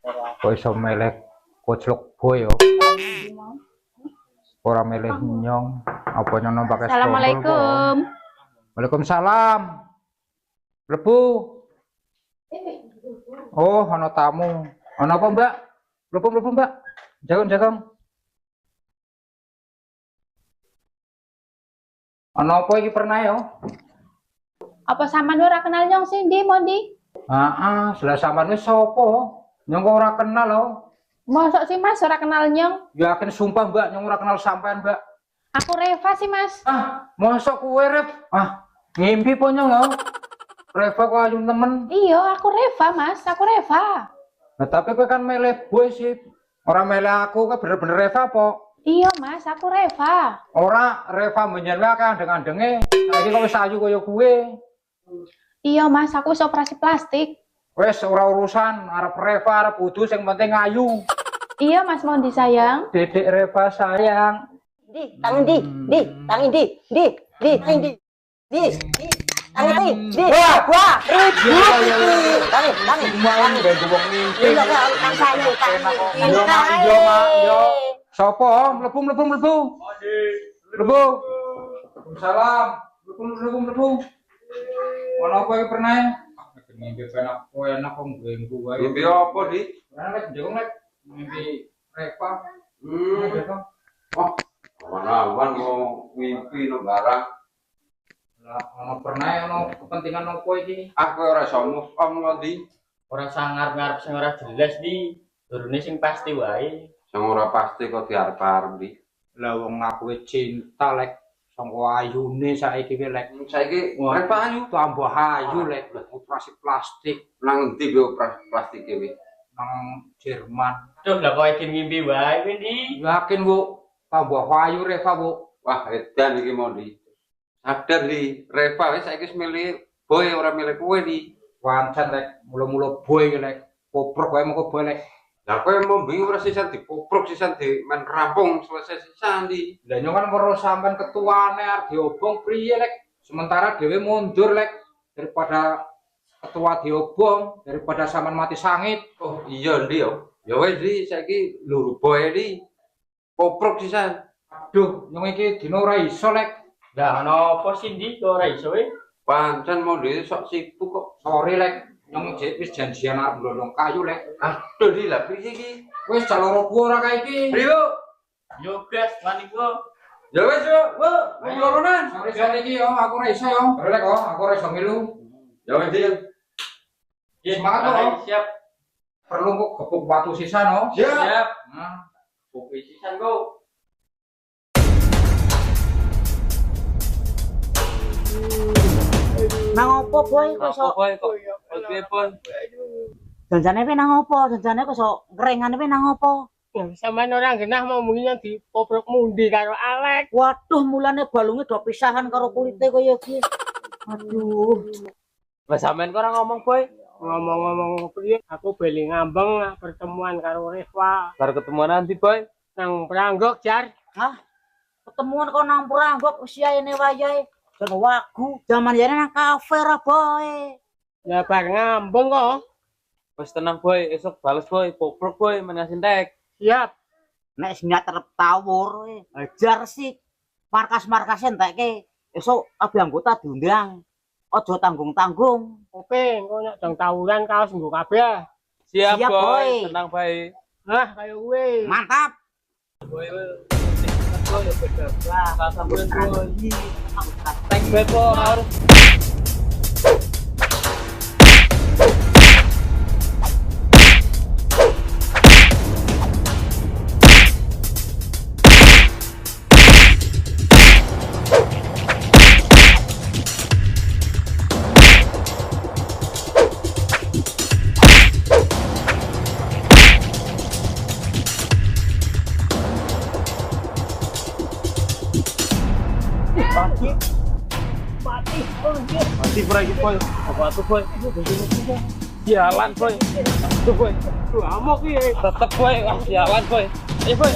Kok iso meleh koclok boy yo. Ora meleh nyong. Apa nyono pakai stempel. Assalamualaikum. Waalaikumsalam. Lebu. Oh, ana tamu. Ana apa, Mbak? Lebu, Mbak. Jagung. Ana apa iki pernah yo? Apa sampean ora kenal nyong sih, Ndi, Mondi? Heeh, jelas sampean wis sapa? Nyong kok ora kenal lho. Mosok sih Mas ora kenal nyong? Yakin sumpah, Mbak, nyong ora kenal sampean, Mbak. Aku Reva sih, Mas. Mosok kowe, Rep? Ngimpi po nyong lho. Reva kok ayu temen. Iya, aku Reva, Mas. Aku Reva. Nah, tapi kowe kan meleh boy sih. Ora meleh aku, kok bener-bener Reva po. Iya, Mas, aku Reva. Ora Reva menyenwa kan dengan denge. Saiki kok wis ayu kaya kowe. Iya, Mas, aku wis operasi plastik. Wes ora urusan, arep Reva arep putus yang penting ayu. Iya, Mas Mondi sayang. Dedek Reva sayang. Tangan tangan Sopo? Mlebu. Salam. Mlebu. Ono apa iki pernah? Mimpi penak kowe enak kok nggo wae. Mimpi apa, Di? Lek jeng lek mimpi Reva. Awan-awan mau mimpi no barang. Lah ono pernah ono kepentingan opo iki? Aku ora iso move on lho, Di. Ora sangar-ngarep sing ora jelas di durune sing pasti wae. Sing ora pasti kok diarep-arep, Di. Lah wong aku cinta lek sangko ayune saiki ki lek Saiki wah, Reva ayu tambah ayu lek operasi plastik nang ndi be operasi plastik iki? nang Jerman. Duh, lah kok iki ngimpi wae kuwi ndi? Yakin Bu, tambah ayu Reva Bu. Wah, edan iki mau, Di. Sadar, Di. Reva wis saiki milih boy ora milih kowe, Di. Wancen lek mula-mula boy ki lek koprok wae mengko boy lek. Lah kowe mau bingung ora sisan dikoprok sisan di men rampung selesai sisan, Di. Lah nyong kan karo sampean ketuane arep diobong priye lek. Sementara dhewe mundur lek daripada ketua diobong daripada sampean mati sangit. Oh, iya, Di yo. Ya wis, Di, saiki luru boy, Di. Koprok sisan. Aduh, nyong iki dina ora iso lek. Lah ana apa sih ndi kok ora iso wae? Pancen mau Di sok sibuk kok. Sore lek nyong wis janjian arep ndolong kayu lek. Aduh, Di, lah piye iki? Wis caloro ku ora kae iki. Riyo. Yo gas wani ku. Ya wis, yo. Wo, loronan. Sore-sore iki yo aku ora iso yo. Lek kok aku ora iso milu. Ya wis, Di. Ya Semangat, Om. siap. Perlu kok gepuk batu sisa no. Siap. Nah, Kopi sisan go. Nang opo boy kok iso Oke, Pon. janjane pe nang opo? Janjane kok iso ngrengane pe nang opo? Sampeyan ora genah ngomongi di poprok mundi karo Alek. Waduh, mulane balunge do pisahan karo kulite kaya iki. Aduh. Lah sampean kok ora ngomong, Boy? Ngomong-ngomong priye, aku beli ngambeng pertemuan karo Reva Baru ketemuan nanti, Boy. nang Pranggok, Jar. Hah? Ketemuan kok nang Pranggok usiane wayahe. Jan wagu, jaman jane nang kafe ra boy. Ya bar ngambeng kok. Wis tenang, Boy. Esok bales, Boy. Poprok, Boy, menasin tek. Siap. Nek sing terep tawur ajar sih. Markas-markas entekke. Esuk kabeh anggota diundang. Aja tanggung-tanggung. Oke, engko nek dong tawuran kaos nggo kabeh. Siap, Siap, Boy. Boy. Tenang, Boy. Nah, kaya kuwi. Mantap. Boy, sampean, Boy. Tek, Boy, harus. Mati Boy, Boy. Apa tuh, Boy? Sialan, Boy. Tuh, Boy. Tuh amok iki. Tetep, Boy. Sialan, Boy. Ayo, Boy.